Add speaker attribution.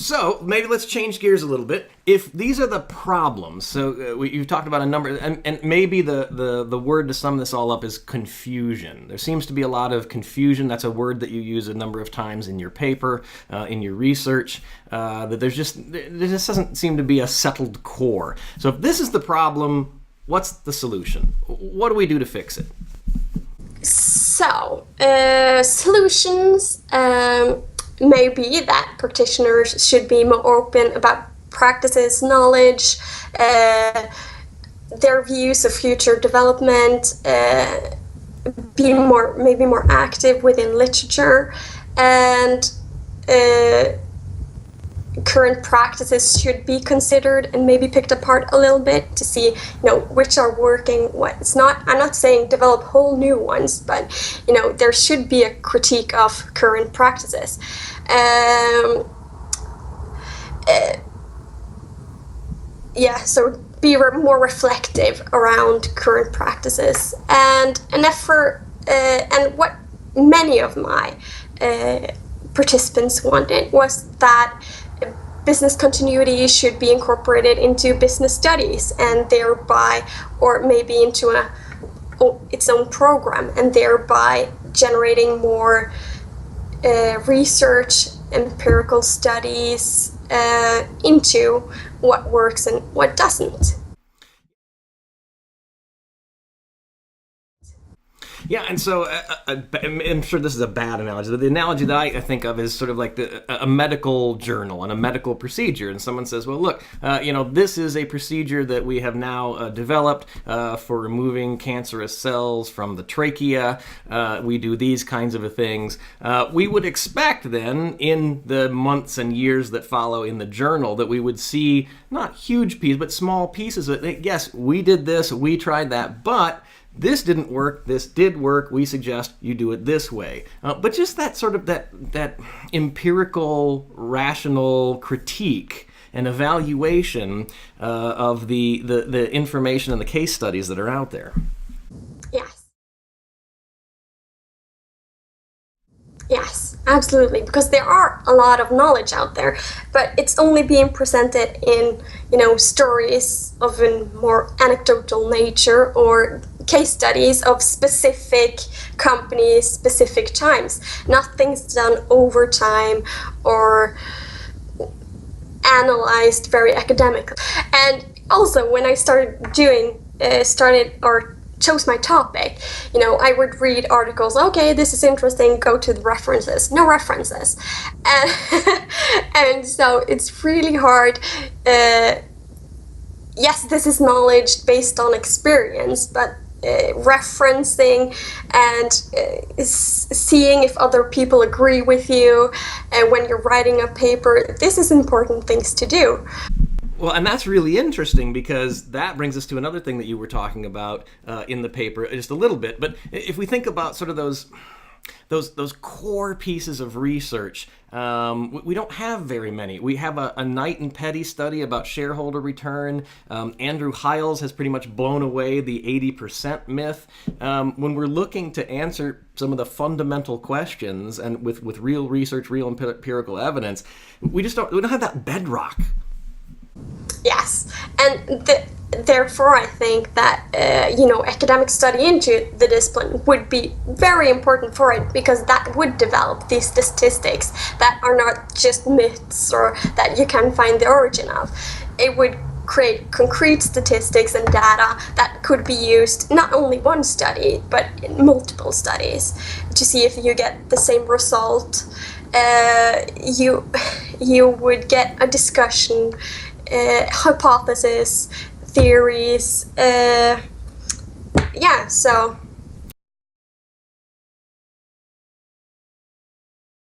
Speaker 1: So maybe let's change gears a little bit. If these are the problems, so you've talked about a number, and maybe the word to sum this all up is confusion. There seems to be a lot of confusion. That's a word that you use a number of times in your paper, in your research, that there just doesn't seem to be a settled core. So if this is the problem, what's the solution? What do we do to fix it?
Speaker 2: So, solutions may be that practitioners should be more open about practices, knowledge, their views of future development, be maybe more active within literature, and current practices should be considered and maybe picked apart a little bit to see, which are working, what's not. I'm not saying develop whole new ones, but, there should be a critique of current practices. So be more reflective around current practices, and an effort, and what many of my participants wanted was that business continuity should be incorporated into business studies, and thereby, or maybe into its own program, and thereby generating more research, empirical studies into what works and what doesn't.
Speaker 1: Yeah, and so I'm sure this is a bad analogy, but the analogy that I think of is sort of like a medical journal and a medical procedure. And someone says, well, look, this is a procedure that we have now developed for removing cancerous cells from the trachea. We do these kinds of things. We would expect then in the months and years that follow in the journal that we would see not huge pieces, but small pieces of it. Yes, we did this, we tried that, but this didn't work, this did work, we suggest you do it this way. But just that sort of that empirical, rational critique and evaluation of the information and the case studies that are out there.
Speaker 2: Yes, absolutely, because there are a lot of knowledge out there, but it's only being presented in, stories of a more anecdotal nature or case studies of specific companies, specific times. Nothing's done over time or analyzed very academically. And also, when I chose my topic, I would read articles, okay, this is interesting, go to the references. No references. And so it's really hard. Yes, this is knowledge based on experience, but referencing and seeing if other people agree with you when you're writing a paper, this is important things to do.
Speaker 1: Well, and that's really interesting because that brings us to another thing that you were talking about in the paper just a little bit. But if we think about sort of those core pieces of research, we don't have very many. We have a Knight and Petty study about shareholder return. Andrew Hiles has pretty much blown away the 80% myth. When we're looking to answer some of the fundamental questions and with real research, real empirical evidence, we don't have that bedrock.
Speaker 2: Yes, and therefore I think that academic study into the discipline would be very important for it, because that would develop these statistics that are not just myths or that you can find the origin of. It would create concrete statistics and data that could be used not only one study but in multiple studies to see if you get the same result. You would get a discussion, hypothesis, theories. So